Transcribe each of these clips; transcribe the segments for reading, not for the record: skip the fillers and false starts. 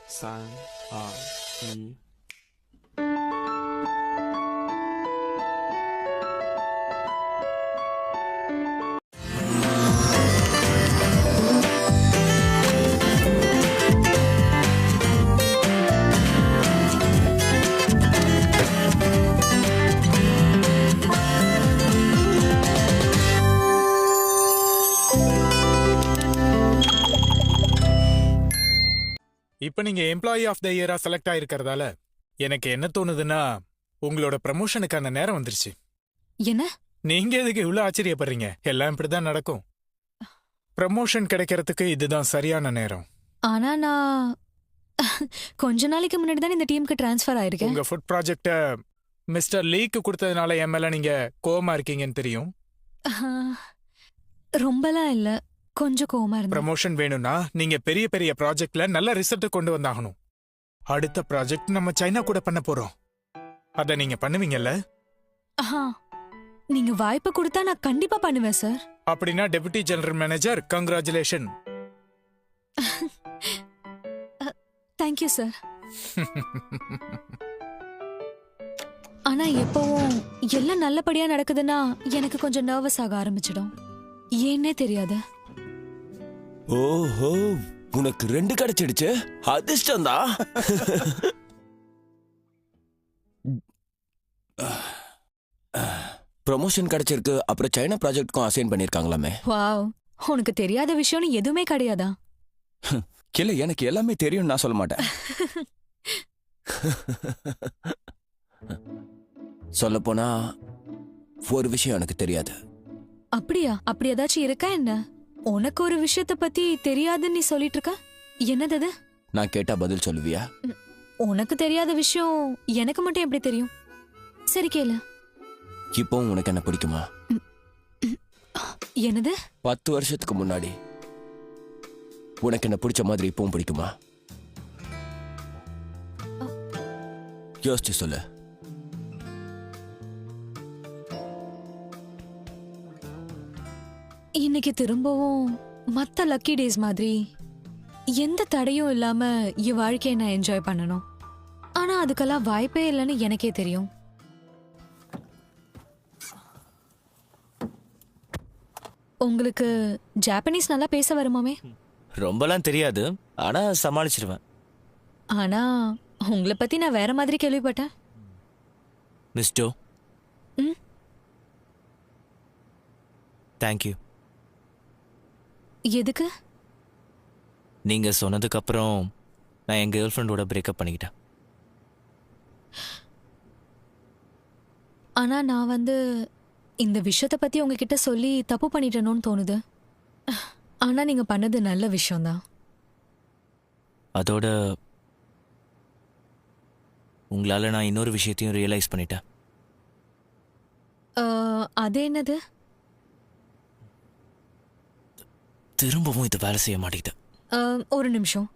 三二一。இப்ப நீங்க employee of the இயரா select ஆயிருக்கிறதால எனக்கு என்ன தோணுதுன்னா உங்களோட ப்ரமோஷனுக்கான நேரம் வந்துருச்சு. என்ன? நீங்க எதுக்கு இவ்வளவு ஆச்சரியப்படுறீங்க? எல்லாம் இப்படிதான் நடக்கும். ப்ரமோஷன் கிடைக்கிறதுக்கு இதுதான் சரியான நேரம். ஆனா நான் கொஞ்ச நாளைக்கு முன்னாடி தான் இந்த டீமுக்கு ட்ரான்ஸ்ஃபர் ஆயிருக்கேன். உங்க ஃபுட் ப்ராஜெக்ட மிஸ்டர் லீக்கு கொடுத்ததுனால என் மேல நீங்க கோவமா இருக்கீங்கன்னு தெரியும். ரொம்பலாம் இல்ல, கொஞ்சம் கோவமா இருந்தேன். ப்ரமோஷன் வேணும்னா நீங்க பெரிய பெரிய ப்ராஜெக்ட்ல நல்ல ரிசல்ட் கொண்டு வந்தாகணும். அடுத்த ப்ராஜெக்ட் நம்ம சைனா கூட பண்ண போறோம். அத நீங்க பண்ணுவீங்கல்ல? நீங்க வாய்ப்பு கொடுத்தா நான் கண்டிப்பா பண்ணுவேன் சார். அப்படின்னா deputy general manager, congratulation. Thank you sir. ஆனா எப்பவும் எல்லாம் நல்லபடியா நடக்குதுன்னா எனக்கு கொஞ்சம் நர்வஸ் ஆக ஆரம்பிச்சிடும். ஏன்னே தெரியாது. ஓஹோ, உனக்கு 2 கிடைச்சிடுச்சு. அதிர்ஷ்டம் தான். ப்ரமோஷன் கிடைச்சிருக்கு. அப்புறம் சைனா ப்ராஜெக்ட்க்கும் அசைன் பண்ணிருக்காங்களாமே. வாவ், உனக்கு தெரியாத விஷயம்னு எதுவுமே கிடையாதா? இல்ல, எனக்கு எல்லாமே தெரியும். நான் சொல்ல மாட்டேன். சொல்ல போனா ஒரு விஷயம் எனக்கு தெரியாது. அப்படியா? அப்படி ஏதாச்சும் இருக்கா என்ன? உனக்கு ஒரு விஷயத்த பத்தி தெரியாதுன்னு நீ சொல்லிட்டு இருக்க. என்னது அது? நான் கேட்டா பதில் சொல்லுவியா? உனக்கு தெரியாத விஷயம் எனக்கு மட்டும் எப்படி தெரியும்? சரி கேளு. இப்பவும் உனக்கு என்ன பிடிக்குமா? என்னது? 10 வருஷத்துக்கு முன்னாடி உனக்கு என்ன பிடிச்ச மாதிரி இப்பவும் பிடிக்குமா? யோசிச்சு சொல்லு. இன்னைக்கு திரும்பவும் மத்த லக்கி டேஸ் மாதிரி எந்த தடையும் இல்லாம என் வாழ்க்கையை நான் என்ஜாய் பண்ணணும். ஆனா அதுக்கெல்லாம் வாய்ப்பே இல்லைன்னு எனக்கே தெரியும். உங்களுக்கு ஜாப்பனீஸ் நல்லா பேச வருமாமே? ரொம்பலாம் தெரியாது, ஆனா சமாளிச்சிருவேன். ஆனா உங்களை பத்தி நான் வேற மாதிரி கேள்விப்பட்டேன். மிஸ்டோ, ம்? தேங்க்யூ. எதுக்கு? நீங்க சொன்னதுக்கு அப்புறம் நான் என் கேர்ள் ஃப்ரெண்டோட பிரேக்கப் பண்ணிக்கிட்டேன். ஆனா நான் இந்த விஷயத்த பத்தி உங்ககிட்ட சொல்லி தப்பு பண்ணிட்டேனோன்னு தோணுது. ஆனா நீங்க பண்ணது நல்ல விஷயம்தான். அதோட உங்களால நான் இன்னொரு விஷயத்தையும் ரியலைஸ் பண்ணிட்டேன். அது என்னது? திரும்பவும் இது வேலை செய்ய மாட்டேங்குது. ஒரு நிமிஷம்,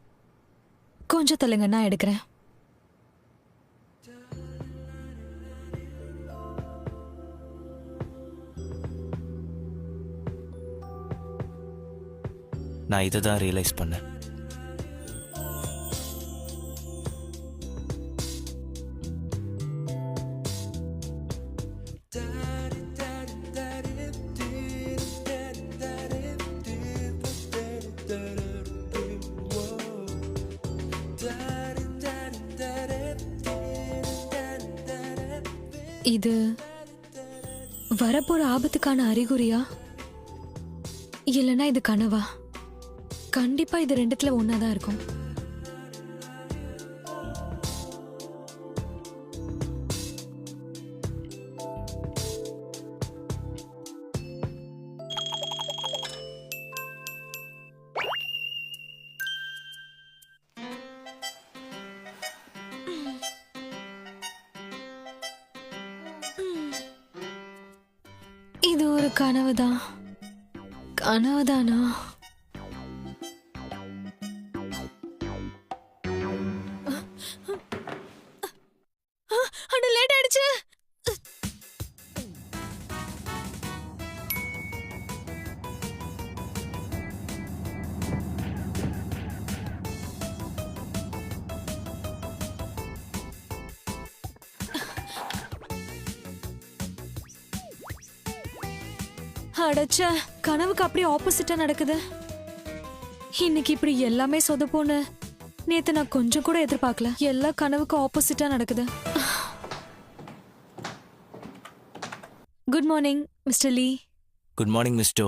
கொஞ்சம் தள்ளுங்க, நான் எடுக்கிறேன். நான் இதை தான் ரியலைஸ் பண்ணேன். இது வரப்போற ஆபத்துக்கான அறிகுறியா, இல்லைன்னா இது கனவா? கண்டிப்பா இது ரெண்டுத்துல ஒன்னாதான் இருக்கும். இது ஒரு கனவுதான். கனவுதானா? லேட் ஆயிடுச்சு. அடச்ச, கனவுக்கு அப்படியே ஆப்போசிட்டா நடக்குது. இன்னைக்கு இப்படி எல்லாமே சொதப்போன்னு நேத்து நான் கொஞ்சம் கூட எதிர்பார்க்கல. எல்லா கனவுக்கு ஆப்போசிட்டா நடக்குது. Good morning mister Lee. Good morning mister.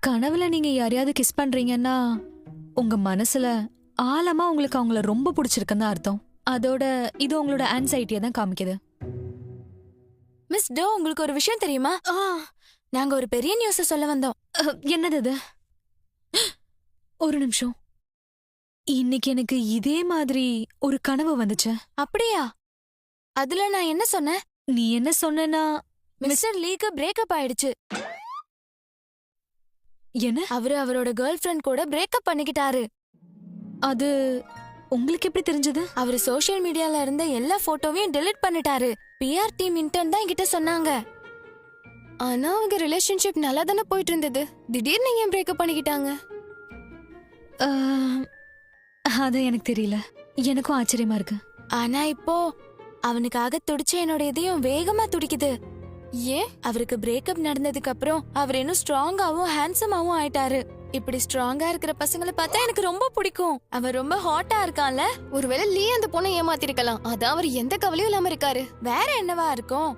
கனவுல நீங்க யாரையாவது கிஸ் பண்றீங்கன்னா உங்க மனசுல ஆழமா உங்களுக்கு அவங்கள ரொம்ப பிடிச்சிருக்குன்னு அர்த்தம். அதோட இது உங்களோட ஆன்சைட்டியை தான் காமிக்குது. மிஸ் டோ, உங்களுக்கு ஒரு விஷயம் தெரியுமா? நாங்க ஒரு பெரிய நியூஸ் சொல்ல வந்தோம். என்னது அது? ஒரு நிமிஷம். இன்னைக்கு எனக்கு இதே மாதிரி ஒரு கனவு வந்துச்சு. அப்படியா? அதுல நான் என்ன சொன்னேன்? நீ என்ன சொன்னா மிஸ்டர் லீக்கு பிரேக்கப் ஆயிடுச்சு. என்ன? அவரு அவரோட கேர்ள் ஃப்ரெண்ட் கூட பிரேக்கப் பண்ணிக்கிட்டாரு. அது உங்களுக்கு எப்படி தெரிஞ்சது? அவரு சோஷியல் மீடியால இருந்த எல்லா போட்டோவையும் டெலீட் பண்ணிட்டாரு. பிஆர் டீம் இன்டர்ன் தான் என்கிட்ட சொன்னாங்க. ஆனா அவங்க ரிலேஷன்ஷிப் நல்லா தானே போயிட்டு இருந்தது. திடீர்னு ஏன் பிரேக்கப் பண்ணிக்கிட்டாங்க? அது எனக்கு தெரியல. எனக்கும் ஆச்சரியமா இருக்கு. ஆனா இப்போ அவனுக்காக துடிச்ச என்னோட இதயம் வேகமா துடிக்குது. ஏன்? அவருக்கு பிரேக்கப் நடந்ததுக்கு அப்புறம் அவர் இன்னும் ஸ்ட்ராங்காவும் ஹேண்ட்ஸமாவும் ஆயிட்டாரு. இப்படி ஸ்ட்ராங்கா இருக்கிற பசங்களை பார்த்தா எனக்கு ரொம்ப பிடிக்கும். அவர் ரொம்ப ஹாட்டா இருக்கான்ல. ஒருவேளை லீ அந்த பொண்ணை ஏமாத்திருக்கலாம். அதான் அவர் எந்த கவலையும் இல்லாம இருக்காரு. வேற என்னவா இருக்கும்?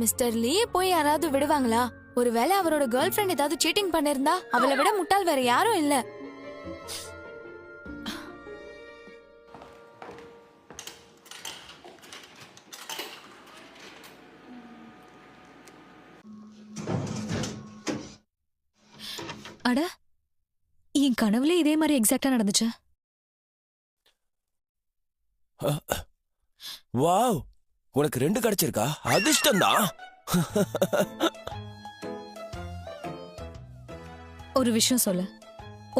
மிஸ்டர் லீ போய் யாராவது விடுவாங்களா? ஒருவேளை அவரோட கேர்ள் ஃப்ரெண்ட் ஏதாவது சீட்டிங் பண்ணிருந்தா அவளை விட முட்டாள் வேற யாரும் இல்ல. அட, என் கனவுல இதே மாதிரி எக்ஸாக்ட்டா நடந்துச்சு. வாவ், உனக்கு 2 கிடைச்சிருக்கா? அதிர்ஷ்டம் தான். ஒரு விஷயம் சொல்லு.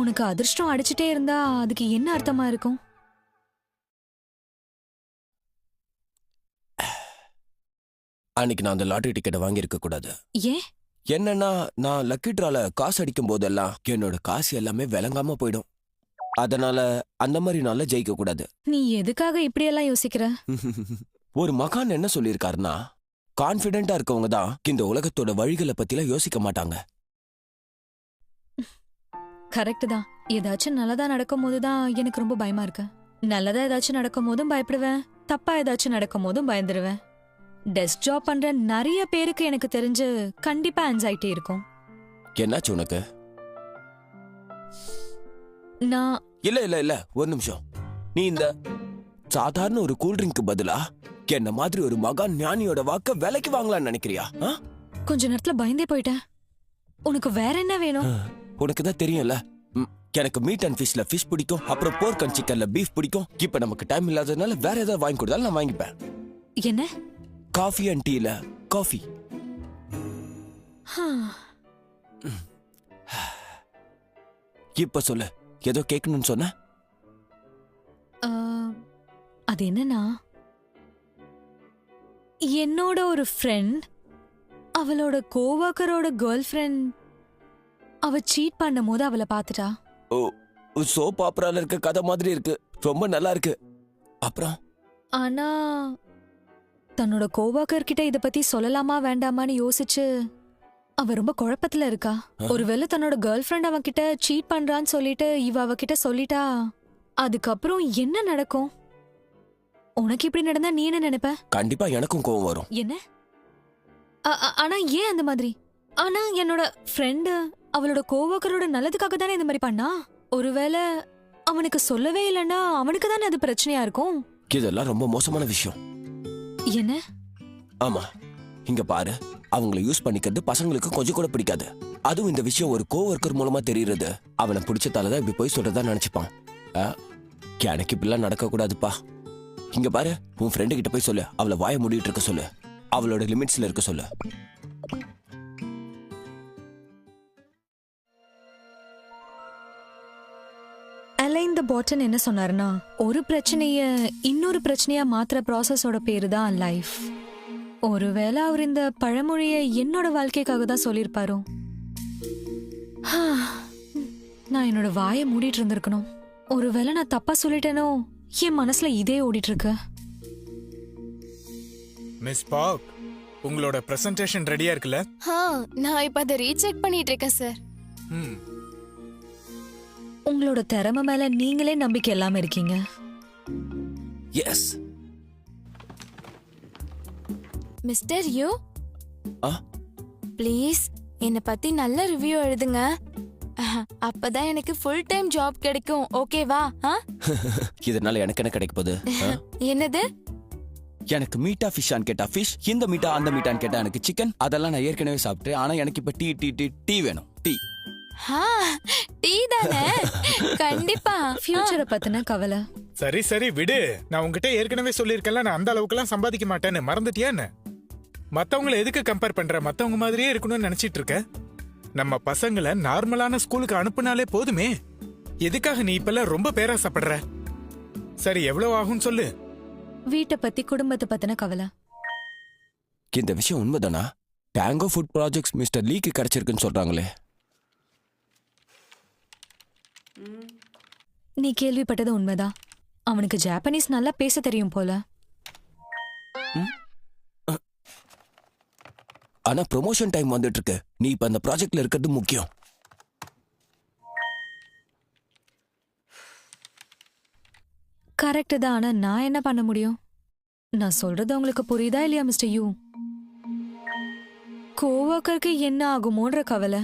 உனக்கு அதிர்ஷ்டம் அடிச்சுட்டே இருந்தா அதுக்கு என்ன அர்த்தமா இருக்கும்? அன்னைக்கு நான் அந்த லாட்டரி டிக்கெட்டை வாங்கி இருக்க கூடாது. ஏன்? என்னன்னா, நான் லக்கி டிரால காசு அடிக்கும் போதெல்லாம் என்னோட காசு எல்லாமே விளங்காம போயிடும். அதனால அந்த மாதிரி நாள்ல ஜெயிக்க கூடாது. நீ எதுக்காக இப்படியெல்லாம் யோசிக்கிற? ஒரு மகான் என்ன சொல்லியிருக்காருன்னா, கான்பிடென்டா இருக்கவங்க தான் இந்த உலகத்தோட வழிகளை பத்திலாம் யோசிக்க மாட்டாங்க. கரெக்ட் தான். ஏதாச்சும் நல்லதா நடக்கும் போதுதான் எனக்கு ரொம்ப பயமா இருக்கு. நல்லதா ஏதாச்சும் நடக்கும் போதும் பயப்படுவேன், தப்பா ஏதாச்சும் நடக்கும் போதும் பயந்துருவேன். டெஸ்க் ஜாப் பண்ற நிறைய பேருக்கு எனக்கு தெரிஞ்சு கண்டிப்பா ஆன்சைட்டி இருக்கும். என்னாச்சு உனக்கு? நான் இல்ல இல்ல இல்ல, ஒரு நிமிஷம். நீ இந்த சாதாரண ஒரு கூல்ட்ரிங்க்கு பதிலா என்ன மாதிரி ஒரு மகான் ஞானியோட வாக்க விலைக்கு வாங்கலாம்னு நினைக்கிறியா? கொஞ்ச நேரத்துல பயந்தே போயிட்டேன். உனக்கு வேற என்ன வேணும்? உனக்கு தான் தெரியும்ல, எனக்கு மீட் அண்ட் ஃபிஷ்ல ஃபிஷ் பிடிக்கும், அப்புறம் போர்க் அண்ட் சிக்கன்ல பீஃப் பிடிக்கும். இப்ப நமக்கு டைம் இல்லாததுனால வேற ஏதாவது வாங்கி கொடுத்தாலும் நான் வாங்கிப்பேன். என்ன? காஃபி அண்ட் டீல காஃபி. இப்ப சொல்லு, ஏதோ கேட்கணும்னு சொன்ன. அது என்னன்னா, என்னோட ஒரு ஃப்ரெண்ட் அவளோட கோவர்க்கரோட கேர்ள் ஃப்ரெண்ட் அவ சீட் பண்ணும் போது அவளை பார்த்துட்டா. ஓ, சோப் ஆப்பரால இருக்க கதை மாதிரி இருக்கு. ரொம்ப நல்லா இருக்கு. அப்புறம்? ஆனா தன்னோட கோவர்க்கர் கிட்ட இத பத்தி சொல்லலாமா வேண்டாமான்னு யோசிச்சு அவ ரொம்ப குழப்பத்துல இருக்கா. ஒருவேளை தன்னோட கேர்ள் ஃப்ரெண்ட் அவன் கிட்ட சீட் பண்றான்னு சொல்லிட்டு இவ அவகிட்ட சொல்லிட்டா, அதுக்கப்புறம் என்ன நடக்கும்? உனக்கு இப்படி நடந்தா நீ என்ன நினைப்ப? கண்டிப்பா எனக்கும் கோவம் வரும். என்ன? ஆனா ஏன் அந்த மாதிரி? ஆனா என்னோட ஃப்ரெண்டு அவளோட கோவர்க்கரோட நல்லதுக்காக தானே இந்த மாதிரி பண்ணா. ஒருவேளை அவனுக்கு சொல்லவே இல்லைன்னா அவனுக்கு தானே அது பிரச்சனையா இருக்கும். இதெல்லாம் ரொம்ப மோசமான விஷயம். என்ன? ஆமா, இங்க பாரு, அவங்களை யூஸ் பண்ணிக்கிறது பசங்களுக்கு கொஞ்சம் கூட பிடிக்காது. அதுவும் இந்த விஷயம் ஒரு கோவர்க்கர் மூலமா தெரியுறது அவனை பிடிச்சதாலதான் இப்படி போய் சொல்றதா நினைச்சுப்பான். எனக்கு இப்படிலாம் நடக்க கூடாதுப்பா. இங்க பாரு, உன் ஃப்ரெண்டு கிட்ட போய் சொல்லு, அவளை வாய மூடிட்டு இருக்க சொல்லு, அவளோட லிமிட்ஸ்ல இருக்க சொல்லு. பிஹைண்ட் த பாட்டன் என்ன சொன்னாருன்னா, ஒரு பிரச்சனைய இன்னொரு பிரச்சனையா மாத்துற ப்ராசஸோட பேரு தான் லைஃப். ஒருவேளை அவர் இந்த பழமொழிய என்னோட வாழ்க்கைக்காக தான் சொல்லியிருப்பாரோ. நான் என்னோட வாயை மூடிட்டு இருந்திருக்கணும். ஒருவேளை நான் தப்பா சொல்லிட்டேனோ, என் மனசுல இதே ஓடிட்டு இருக்கு. மிஸ் பாக், உங்களோட பிரசன்டேஷன் ரெடியா இருக்குல்ல? நான் இப்ப அதை ரீசெக் பண்ணிட்டு இருக்கேன் சார். ம். உங்களோட திறமை மேல நீங்களே நம்பிக்கை இல்லாம இருக்கீங்க. Yes. Mister you, ah please என்னை பத்தி நல்ல ரிவ்யூ எழுதுங்க. அப்பதான் எனக்கு ஃபுல் டைம் ஜாப் கிடைக்கும். ஓகேவா? இதனால எனக்கு என்ன கிடைக்க போகுது? என்னது? எனக்கு மீட்டா ஃபிஷ்ஷான்னு கேட்டா ஃபிஷ், இந்த மீட்டா அந்த மீட்டான்னு கேட்டா எனக்கு சிக்கன். அதெல்லாம் நான் ஏற்கனவே சாப்பிட்டேன். ஆனா எனக்கு இப்ப டீ டீ டீ டீ வேணும். டீ. டீ தானே? கண்டிப்பா. ஃபியூச்சரை பத்தின கவலை. சரி சரி விடு. நான் உங்ககிட்ட ஏற்கனவே சொல்லியிருக்கேன்ல, நான் அந்த அளவுக்குலாம் சம்பாதிக்க மாட்டேன்னு. மறந்துட்டியா என்ன? மத்தவங்கள எதுக்கு கம்பேர் பண்ற? மத்தவங்க மாதிரியே இருக்கணும்னு நினைச்சிட்டு இருக்க? நம்ம பசங்களை நார்மலான ஸ்கூலுக்கு அனுப்புனாலே போதுமே. எதுக்காக நீ இப்பெல்லாம் ரொம்ப பேராசப்படுற? சரி, எவ்வளவு ஆகும்னு சொல்லு. வீட்டை பத்தி குடும்பத்தை பத்தின கவலை. இந்த விஷயம் உண்மைதானா? டேங்கோ ஃபுட் ப்ராஜெக்ட்ஸ் மிஸ்டர் லீக்கு கிடைச்சிருக்குன்னு சொல்றாங்களே. நீ கேள்விப்பட்டது உண்மைதான். அவனுக்கு ஜாப்பனீஸ் நல்லா பேச தெரியும் போல. ஆனா ப்ரொமோஷன் டைம் வந்துட்டு இருக்கு. நீ இப்ப அந்த ப்ராஜெக்ட்ல இருக்கிறது முக்கியம். கரெக்ட் தான். ஆனா நான் என்ன பண்ண முடியும்? நான் சொல்றது உங்களுக்கு புரியுதா இல்லையா மிஸ்டர் யூ? கோவக்கருக்கு என்ன ஆகுமோன்ற கவலை.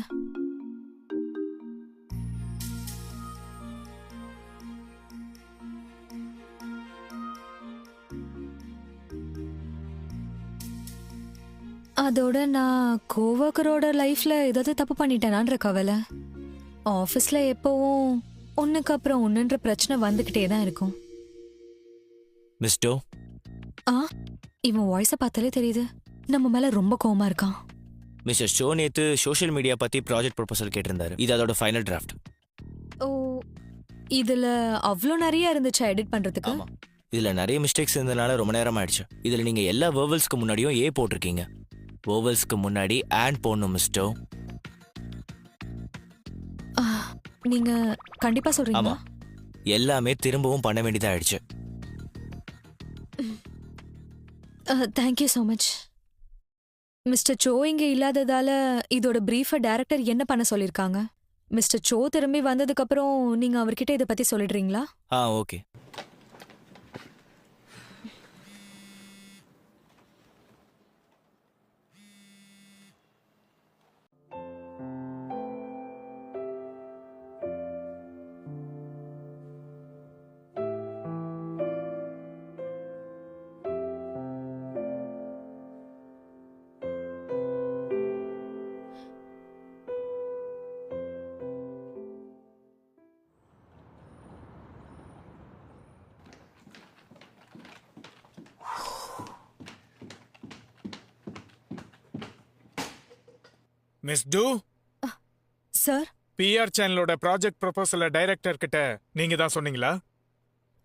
அதோட நான் கோவக்கரோட லைஃப்ல ஏதாவது தப்பு பண்ணிட்டேனான்ற கவலை. ஆஃபீஸ்ல எப்பவும் ஒண்ணுக்கு அப்புறம் ஒண்ணுன்ற பிரச்சனை வந்துகிட்டே தான் இருக்கும். மிஸ்டோ, இவன் வாய்ஸை பார்த்தாலே தெரியுது நம்ம மேல ரொம்ப கோவமா இருக்கான். மிஸ்டர் ஷோ நேத்து சோஷியல் மீடியா பத்தி ப்ராஜெக்ட் ப்ரொபோசல் கேட்டிருந்தாரு. இது அதோட ஃபைனல் டிராஃப்ட். ஓ, இதுல அவ்வளோ நிறைய இருந்துச்சா எடிட் பண்றதுக்கு? ஆமா, இதுல நிறைய மிஸ்டேக்ஸ் இருந்தனால ரொம்ப நேரம் ஆயிடுச்சு. இதுல நீங்க எல்லா வேர்வல்ஸ்க்கு முன்னாடியும் ஏ போட்டிருக்கீங்க. வேர்வல்ஸ்க்கு முன்னாடி ஆண்ட் போடணும் மிஸ்டோ. நீங்க கண்டிப்பா சொல்றீங்களா? ஆமா, எல்லாமே திரும்பவும் பண்ண வேண்டியதா ஆயிடுச்சு. Thank you so much. Mister so இங்க இல்லாததால இதோட பிரீஃபை டைரக்டர் என்ன பண்ண சொல்லிருக்காங்க? மிஸ்டர் சோ திரும்பி வந்ததுக்கு அப்புறம் நீங்க அவர்கிட்ட இதை பத்தி சொல்லிடுறீங்களா? Okay. Mister, sir. PR சேனலோட ப்ராஜெக்ட் ப்ரொபோசல டைரக்டர் கிட்ட நீங்க தான் சொன்னீங்களா?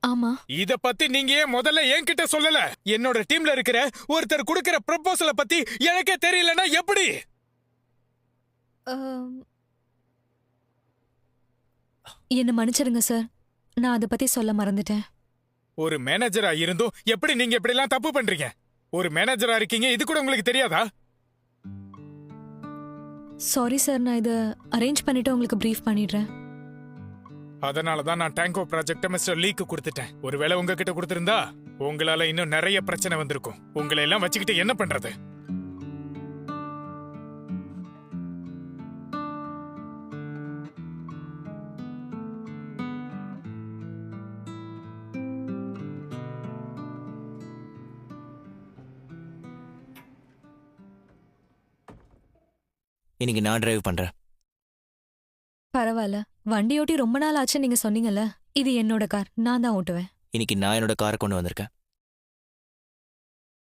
ஆமா. இத பத்தி நீங்க ஏன் முதல்ல என்கிட்ட சொல்லல? என்னோட டீம்ல இருக்கிற ஒருத்தர் கொடுக்கிற ப்ரொபோசல பத்தி எனக்கே தெரியலன்னா எப்படி? என்ன மன்னிச்சிருங்க சார், நான் அதை பத்தி சொல்ல மறந்துட்டேன். ஒரு மேனேஜரா இருந்தும் எப்படி நீங்க இப்படி எல்லாம் தப்பு பண்றீங்க? ஒரு மேனேஜரா இருக்கீங்க, இது கூட உங்களுக்கு தெரியாதா? சாரி சார், நான் இதை அரேஞ்ச் பண்ணிட்டு உங்களுக்கு பிரீஃப் பண்ணிடுறேன். அதனாலதான் நான் டேங்கோ ப்ராஜெக்ட மிஸ்டர் லீக்கு கொடுத்துட்டேன். ஒருவேளை உங்ககிட்ட கொடுத்திருந்தா உங்களால இன்னும் நிறைய பிரச்சனை வந்திருக்கும். உங்களை எல்லாம் வச்சுக்கிட்டு என்ன பண்றது? இன்னைக்கு நான் டிரைவ் பண்றேன். பரவாயில்ல, வண்டி ஓட்டி ரொம்ப நாள் ஆச்சு நீங்க சொன்னீங்கல்ல. இது என்னோட கார், நான் தான் ஓட்டுவேன். இன்னைக்கு நான் என்னோட காரை கொண்டு வந்திருக்கேன்.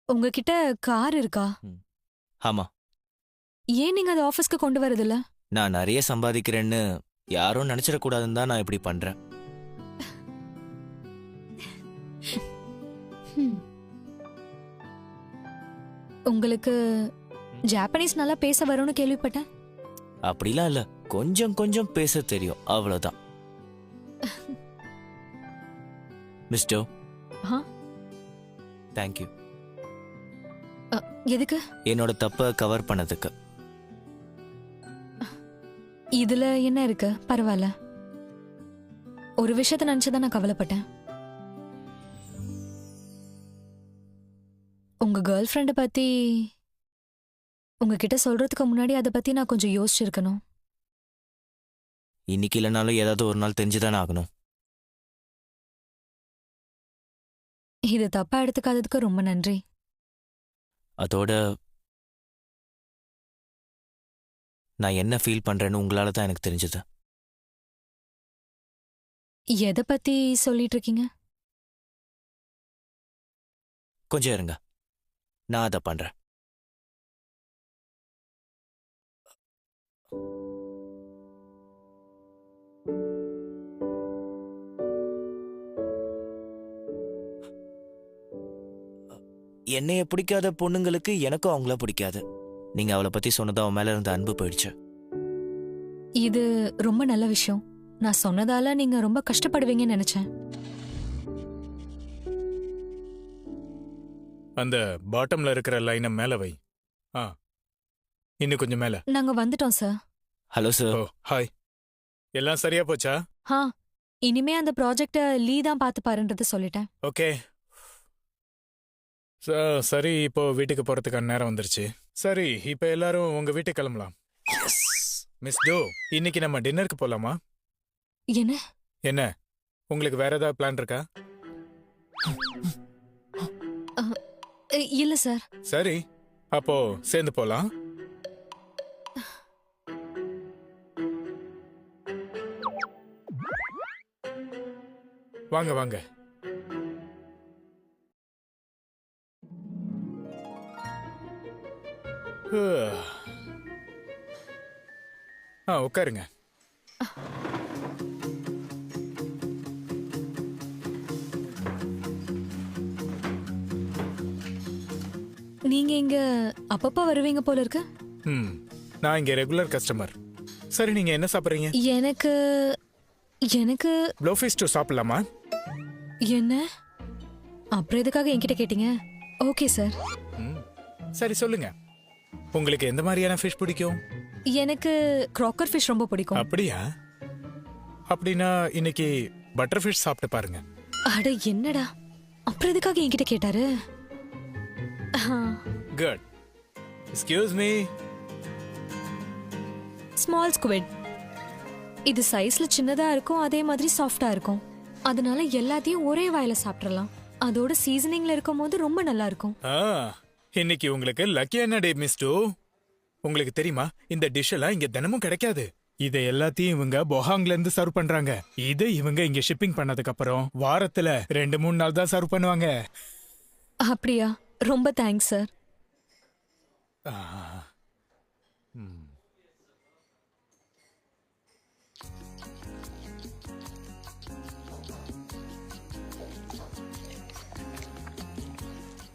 உங்ககிட்ட கார் இருக்கா? ஆமா. ஏன் நீங்க அதை ஆபீஸ்க்கு கொண்டு வரதில்ல? நான் நிறைய சம்பாதிக்கிறேன்னு யாரும் நினைச்சிடக்கூடாதுன்னு தான் நான் இப்படி பண்றேன். உங்களுக்கு ஜாப்பனீஸ் நல்லா பேச வரும்னு கேள்விப்பட்டேன். அப்படிலாம் இல்ல, கொஞ்சம் கொஞ்சம் பேச தெரியும், அவ்வளவுதான். மிஸ்டர், ஆ? தேங்க்யூ. எதுக்கு? என்னோட தப்ப கவர் பண்ணதுக்கு. இதுல என்ன இருக்கு? பரவாயில்ல. ஒரு விஷயத்த நினைச்சுதான் நான் கவலைப்பட்டேன். உங்க கேர்ள் ஃப்ரெண்ட பத்தி உங்ககிட்ட சொல்றதுக்கு முன்னாடி அதை பத்தி நான் கொஞ்சம் யோசிச்சிருக்கணும். இன்னைக்கு இல்லைனாலும் ஏதாவது ஒரு நாள் தெரிஞ்சுதானே ஆகணும். இது தப்பா எடுத்துக்காததுக்கு ரொம்ப நன்றி. அதோட நான் என்ன ஃபீல் பண்றேன்னு உங்களால தான் எனக்கு தெரிஞ்சது. எதை பத்தி சொல்லிட்டு இருக்கீங்க? கொஞ்சம் இருங்க, நான் அதை பண்றேன். என்னைய பிடிக்காத பொண்ணுங்களுக்கு எனக்கும் அவங்கள பிடிக்காது. நீங்க அவளை பத்தி சொன்னது அவன் மேல இருந்த அன்பு போயிடுச்சு. இது ரொம்ப நல்ல விஷயம். நான் சொன்னதால நீங்க ரொம்ப கஷ்டப்படுவீங்கன்னு நினைச்சேன். அந்த பாட்டம்ல இருக்கிற லைனை மேல வை. ஆ, இன்னும் கொஞ்சம் மேல. நாங்க வந்துட்டோம் சார். ஹலோ ஓ, சார். ஹாய். எல்லாம் சரியா போச்சா? ஹா, இனிமே அந்த ப்ராஜெக்ட லீ தான் பார்த்து பாருன்றது சொல்லிட்டேன். ஓகே. சரி, இப்போ வீட்டுக்கு போறதுக்கான நேரம் வந்துருச்சு. சரி, இப்போ எல்லாரும் உங்க வீட்டுக்கு கிளம்பலாம். மிஸ் டோ, இன்னைக்கு நம்ம டின்னருக்கு போலாமா? என்ன? என்ன, உங்களுக்கு வேற ஏதாவது பிளான் இருக்கா? இல்ல சார். சரி, அப்போ சேர்ந்து போலாம். வாங்க வாங்க. உட்காருங்க. நீங்க இங்க அப்பப்ப வருவீங்க போல இருக்கு. ம், நான் இங்க ரெகுலர் கஸ்டமர். சரி, நீங்க என்ன சாப்பிடுறீங்க? எனக்கு எனக்கு ப்ளோஃபிஸ் டூ சாப்பிடலாமா? என்ன? அப்புறம் எதுக்காக என்கிட்ட கேட்டீங்க? Okay sir. ம், சரி சொல்லுங்க, உங்களுக்கு எந்த மாதிரியான ஃபிஷ் பிடிக்கும்? எனக்கு க்ராக்கர் ஃபிஷ் ரொம்ப பிடிக்கும். அப்படியா? அப்படின்னா இன்னைக்கு பட்டர் ஃபிஷ் சாப்பிட்டு பாருங்க. அட என்னடா, அப்புறம் எதுக்காக என்கிட்ட கேட்டாரு? Good. Excuse me. Small squid. இது சைஸ்ல சின்னதா இருக்கும், அதே மாதிரி சாஃப்டா இருக்கும். அதனால எல்லாத்தையும் ஒரே வாயில சாப்பிடலாம். அதோட சீசனிங்ல இருக்கும் போது ரொம்ப நல்லா இருக்கும். இன்னைக்கு உங்களுக்கு லக்கியான டே மிஸ் டூ. உங்களுக்கு தெரியுமா, இந்த டிஷ் எல்லாம் இங்க தினமும் கிடைக்காது. இதை எல்லாத்தையும் இவங்க பொஹாங்ல இருந்து சர்வ் பண்றாங்க. இதை இவங்க இங்க ஷிப்பிங் பண்ணதுக்கு அப்புறம் வாரத்துல 2-3 நாள் தான் சர்வ் பண்ணுவாங்க. அப்படியா? ரொம்ப தேங்க்ஸ் சார்.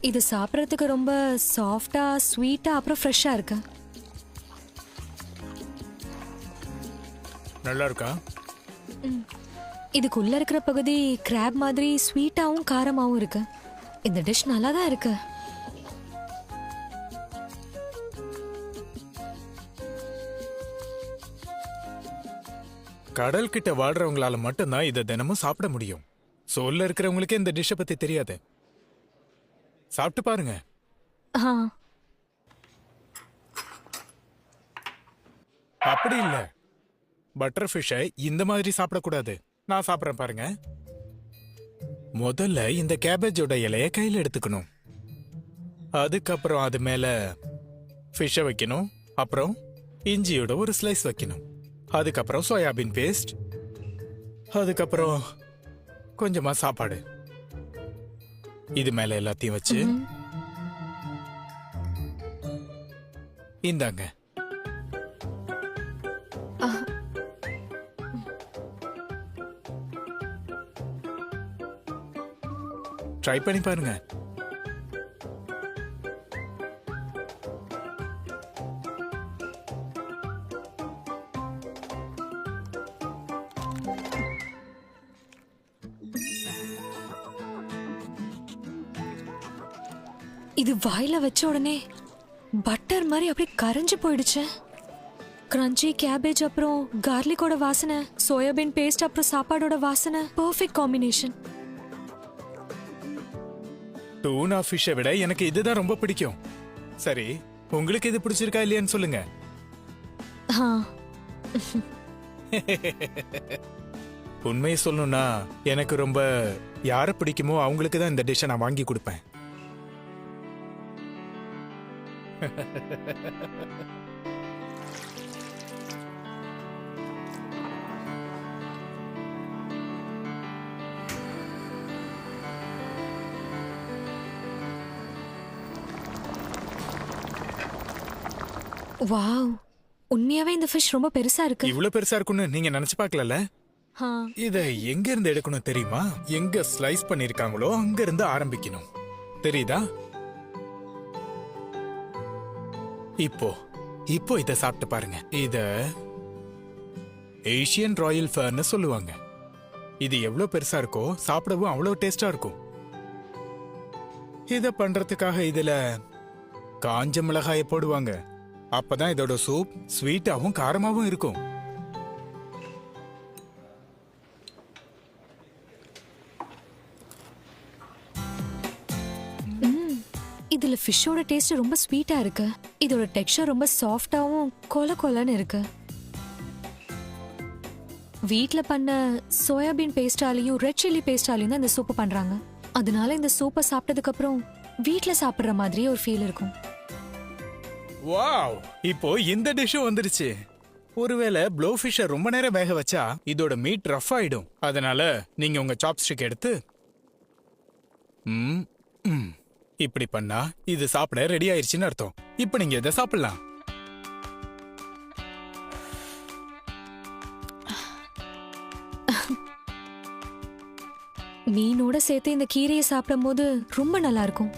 இது சாப்பிடறதுக்கு ரொம்ப சாஃப்டா, ஸ்வீட்டா, அப்புறம் ஃப்ரெஷ்ஷா இருக்கு. நல்லா இருக்கா? இதுக்குள்ள இருக்கிற பகுதி கிராப் மாதிரி ஸ்வீட்டாவும் காரமாவும் இருக்கு. இந்த டிஷ் நல்லா தான் இருக்கு. கடல் கிட்ட வாழ்றவங்களால மட்டும்தான் இதை தினமும் சாப்பிட முடியும். சோல்ல இருக்கிறவங்களுக்கே இந்த டிஷ்ஷை பத்தி தெரியாது. சாப்பிட்டு பாருங்க. அப்படி இல்ல, பட்டர் ஃபிஷ்ஷை இந்த மாதிரி சாப்பிடக்கூடாது. நான் சாப்பிட்றேன் பாருங்க. முதல்ல இந்த கேபேஜோட இலைய கையில் எடுத்துக்கணும். அதுக்கப்புறம் அது மேல ஃபிஷ்ஷை வைக்கணும். அப்புறம் இஞ்சியோட ஒரு ஸ்லைஸ் வைக்கணும். அதுக்கப்புறம் சோயாபீன் பேஸ்ட். அதுக்கப்புறம் கொஞ்சமா சாப்பாடு. இது மேல எல்லாத்தையும் வச்சு இந்தாங்க. ட்ரை பண்ணி பாருங்க. இது வாயில வச்ச உடனே பட்டர் மாதிரி அப்படியே கரைஞ்சு போயிடுச்சு. கிரன்ச்சி கேபேஜ் அப்புறம் கார்லிக்கோட வாசனை, சோயாபீன் பேஸ்ட் அப்புறம் சாப்பாடோட வாசனை, பெர்ஃபெக்ட் காம்பினேஷன். டூனா ஃபிஷ்ஷை விட எனக்கு இதுதான் ரொம்ப பிடிக்கும். சரி, உங்களுக்கு இது பிடிச்சிருக்கா இல்லையான்னு சொல்லுங்க. உண்மையை சொல்லணும்னா எனக்கு ரொம்ப யாரை பிடிக்குமோ அவங்களுக்கு தான் இந்த டிஷ்ஷை நான் வாங்கி கொடுப்பேன். வாவ், உண்மையாவே இந்த ஃபிஷ் ரொம்ப பெருசா இருக்கு. இவ்வளவு பெருசா இருக்கும்னு நீங்க நினைச்சு பார்க்கல. ஆ, இத எங்க இருந்து எடுக்கணும் தெரியுமா? எங்க ஸ்லைஸ் பண்ணிருக்காங்களோ அங்க இருந்து ஆரம்பிக்கணும். தெரியுதா? இப்போ இத சாப்பிட்டு பாருங்க. இத ஏசியன் ராயல் ஃபர்ன்னு சொல்லுவாங்க. இது எவ்வளவு பெருசா இருக்கோ சாப்பிடவும் அவ்வளவு டேஸ்டா இருக்கும். இத பண்றதுக்காக இதுல காஞ்ச மிளகாயை போடுவாங்க. அப்பதான் இதோட சூப் ஸ்வீட்டாவும் காரமாவும் இருக்கும். இதுல ஃபிஷ்ஷோட டேஸ்ட் ரொம்ப ஸ்வீட்டா இருக்கு. இதோட டெக்ஸ்சர் ரொம்ப சாஃப்டாவும் கொல கொலன்னு இருக்கு. வீட்ல பண்ண சோயாபீன் பேஸ்டாலையும் ரெட் சில்லி பேஸ்டாலையும் தான் இந்த சூப் பண்றாங்க. அதனால இந்த சூப்பை சாப்பிட்டதுக்கு அப்புறம் வீட்ல சாப்பிடுற மாதிரி ஒரு ஃபீல் இருக்கும். வாவ், இப்போ இந்த டிஷ்ஷும் வந்துருச்சு. ஒருவேளை ப்ளோ ஃபிஷ்ஷை ரொம்ப நேரம் வேக வச்சா இதோட மீட் ரஃப் ஆயிடும். அதனால நீங்க உங்க சாப்ஸ்டிக் எடுத்து இப்படி பண்ணா இது சாப்பிட ரெடி ஆயிருச்சுன்னு அர்த்தம். இப்போ நீங்க இதை சாப்பிடலாம். மீனோட சேர்த்து இந்த கீரையை சாப்பிடும் போது ரொம்ப நல்லா இருக்கும்.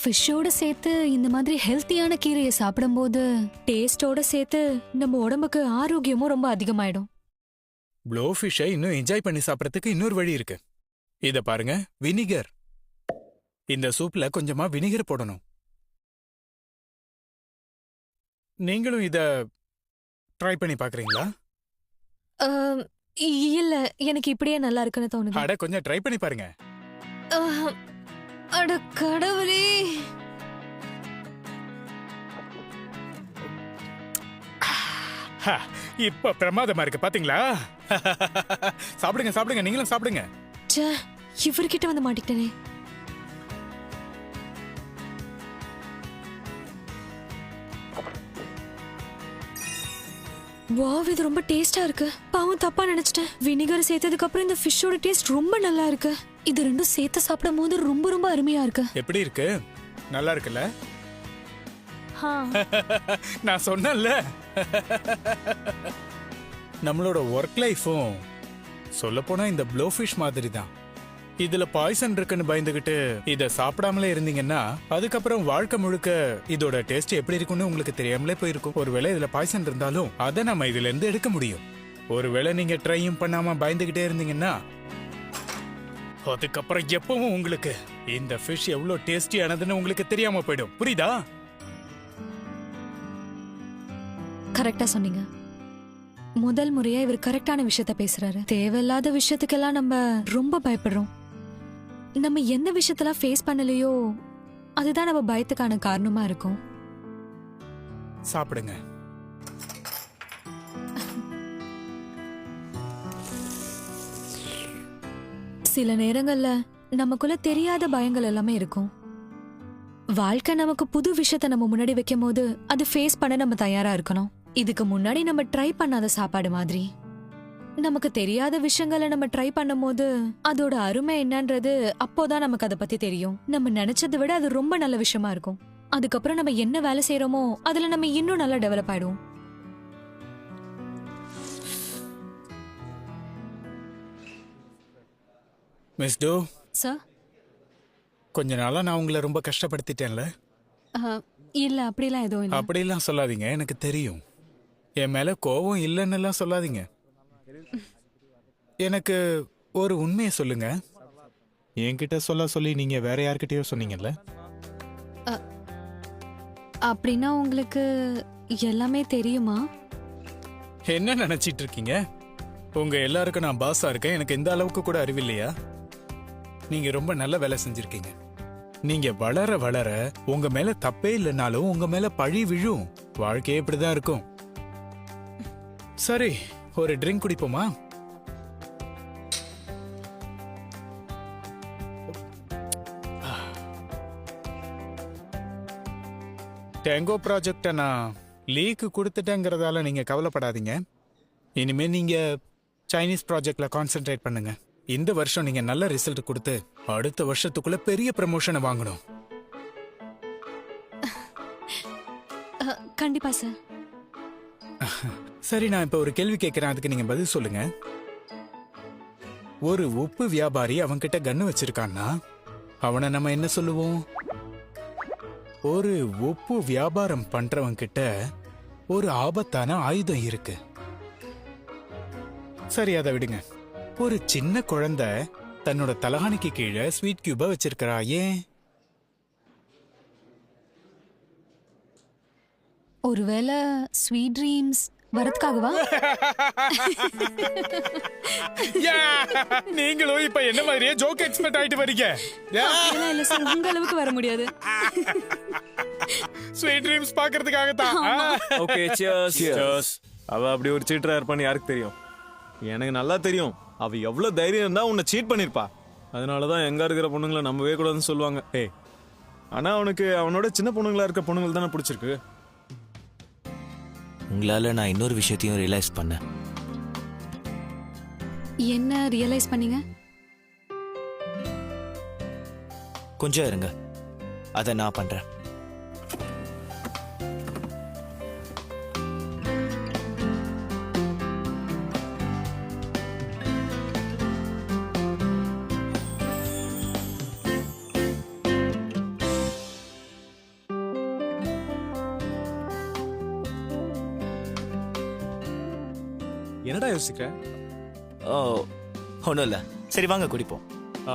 ஃபிஷ்ஷோட சேர்த்து இந்த மாதிரி ஹெல்த்தியான கீரையை சாப்பிடும்போது டேஸ்டோட சேர்த்து நம்ம உடம்புக்கு ஆரோக்கியமும் ரொம்ப அதிகமாயிடும். ப்ளோ ஃபிஷ்ஷை இன்னும் என்ஜாய் பண்ணி சாப்பிடறதுக்கு இன்னொரு வழி இருக்கு. இத பாருங்க, வினிகர். இந்த சூப்ல கொஞ்சமா வினிகர் போடணும். நீங்களும் இத ட்ரை பண்ணி பாக்குறீங்களா? இல்ல, எனக்கு இப்படியே நல்லா இருக்குன்னு தோணுது. அட, கொஞ்சம் ட்ரை பண்ணி பாருங்க. அட கடவுளே! இப்ப பிரமாதமா இருக்கு பாத்தீங்களா? சாப்பிடுங்க சாப்பிடுங்க, நீங்களும் சாப்பிடுங்க. ச்சே, இவர்கிட்ட வந்து மாட்டிக்கிட்டேனே. வாவ், இது ரொம்ப டேஸ்டா இருக்கு. பாவம், தப்பா நினைச்சிட்டேன். வினிகர் சேர்த்ததுக்கு அப்புறம் இந்த ஃபிஷ்ஷோட டேஸ்ட் ரொம்ப நல்லா இருக்கு. இது ரெண்டும் சேர்த்து சாப்பிடும் போது ரொம்ப ரொம்ப அருமையா இருக்கு. எப்படி இருக்கு? நல்லா இருக்குல்ல? நான் சொன்னேன்ல, நம்மளோட ஒர்க் லைஃபும் சொல்ல போனா இந்த ப்ளோ ஃபிஷ் மாதிரி தான். இதுல பாய்சன் இருக்குன்னு பயந்துகிட்டு இத சாப்பிடாமலே இருந்தீங்கன்னா அதுக்கப்புறம் வாழ்க்கை முழுக்க இதோட டேஸ்ட் எப்படி இருக்குன்னு உங்களுக்கு தெரியாமலே போயிருக்கும். ஒருவேளை இதுல பாய்சன் இருந்தாலும் அதை நம்ம இதுல இருந்து எடுக்க முடியும். ஒருவேளை நீங்க ட்ரையும் பண்ணாம பயந்துகிட்டே இருந்தீங்கன்னா அதுக்கப்புறம் எப்பவும் உங்களுக்கு இந்த ஃபிஷ் எவ்வளவு டேஸ்டியானதுன்னு உங்களுக்கு தெரியாம போயிடும். புரியுதா? கரெக்டா சொன்னீங்க. முதல் முறையா இவர் கரெக்டான விஷயத்த பேசுறாரு. தேவையில்லாத விஷயத்துக்கெல்லாம் நம்ம ரொம்ப பயப்படுறோம். நம்ம எந்த விஷயத்தெல்லாம் ஃபேஸ் பண்ணலையோ அதுதான் நம்ம பயத்துக்கான காரணமா இருக்கும். சாப்பிடுங்க. சில நேரங்கள்ல நமக்குள்ள தெரியாத பயங்கள் எல்லாமே இருக்கும். வாழ்க்கை நமக்கு புது விஷயத்த நம்ம முன்னாடி வைக்கும் போது அது ஃபேஸ் பண்ண நம்ம தயாரா இருக்கணும். இதுக்கு முன்னாடி நம்ம ட்ரை பண்ணாத சாப்பாடு மாதிரி நமக்கு தெரியாத விஷயங்களை நம்ம ட்ரை பண்ணும் போது அதோட அருமை என்னன்றது அப்போதான் நமக்கு அதை பத்தி தெரியும். நம்ம நினைச்சதை விட அது ரொம்ப நல்ல விஷயமா இருக்கும். அதுக்கப்புறம் நம்ம என்ன வேலை செய்யறோமோ அதுல நம்ம இன்னும் நல்லா டெவலப் ஆயிடுவோம். மிஸ் டோ, சார் கொஞ்ச நாளா நான் உங்களை ரொம்ப கஷ்டப்படுத்திட்டேன்ல? இல்ல அப்படிலாம் எதுவும் இல்ல. அப்படிலாம் சொல்லாதீங்க, எனக்கு தெரியும். என் மேல கோவம் இல்லைன்னுலாம் சொல்லாதீங்க. எனக்கு ஒரு உண்மையை சொல்லுங்க. என்கிட்ட சொல்ல சொல்லி நீங்க வேற யார்கிட்டயோ சொன்னீங்கல்ல? அப்படின்னா உங்களுக்கு எல்லாமே தெரியுமா? என்ன நினைச்சிட்டு இருக்கீங்க? உங்க எல்லாருக்கும் நான் பாஸா இருக்கேன். எனக்கு எந்த அளவுக்கு கூட அறிவில்லையா? நீங்க ரொம்ப நல்ல வேலை செஞ்சிருக்கீங்க. நீங்க வளர வளர உங்க மேல தப்பே இல்லைனாலும் உங்க மேல பழி விழும். வாழ்க்கையே இப்படிதான் இருக்கும். சரி, ஒரு ட்ரிங்க் குடிப்போமா? டேங்கோ ப்ராஜெக்டை நான் லீக்கு கொடுத்துட்டேங்கிறதால நீங்க கவலைப்படாதீங்க. இனிமே நீங்க சைனீஸ் ப்ராஜெக்ட்ல கான்சென்ட்ரேட் பண்ணுங்க. இந்த வருஷம் நீங்க நல்ல ரிசல்ட் கொடுத்து அடுத்த வருஷத்துக்குள்ள பெரிய ப்ரமோஷனை வாங்கணும். கண்டிப்பா சார். சரி, நான் இப்ப ஒரு கேள்வி கேட்கிறேன், அதுக்கு நீங்க பதில் சொல்லுங்க. ஒரு உப்பு வியாபாரி அவன்கிட்ட கன்னு வச்சிருக்கான்னா அவனை நம்ம என்ன சொல்லுவோம்? ஒரு உப்பு வியாபாரம் பண்றவன் கிட்ட ஒரு ஆபத்தான ஆயுதம் இருக்கு. சரி, அதை விடுங்க. ஒரு சின்ன குழந்தை தன்னோட தலகாணிக்கு கீழே ஸ்வீட் கியூப வச்சிருக்கிறா. ஏன்? ஒருவேளை ஸ்வீட் ட்ரீம்ஸ் வரதுக்காகவா? நீங்களும் இப்ப என்ன மாதிரியே ஜோக் எக்ஸ்பர்ட் ஆயிட்டு வரீங்க. அப்படிலாம் இல்ல சார், உங்க அளவுக்கு வர முடியாது. ஸ்வீட் ட்ரீம்ஸ் பாக்குறதுக்காக தான். Okay, cheers. அவ அப்படி ஒரு சீட்டரா இருப்பான்னு யாருக்கு தெரியும்? எனக்கு நல்லா தெரியும். அவ எவ்வளவு தைரியம் இருந்தா உன்னை சீட் பண்ணிருப்பா. அதனாலதான் எங்க இருக்கிற பொண்ணுங்களை நம்பவே கூடாதுன்னு சொல்லுவாங்க. ஏய், ஆனா அவனுக்கு அவனோட சின்ன பொண்ணுங்களா இருக்க பொண்ணுங்கள் தானே பிடிச்சிருக்கு. உங்களால நான் இன்னொரு விஷயத்தையும் ரியலைஸ் பண்ணேன். என்ன ரியலைஸ் பண்ணீங்க? கொஞ்சம் இருங்க, அதை நான் பண்றேன். என்னடா யோசிக்கிற? ஓ, ஒன்றும் இல்லை. சரி, வாங்க குடிப்போம். ஆ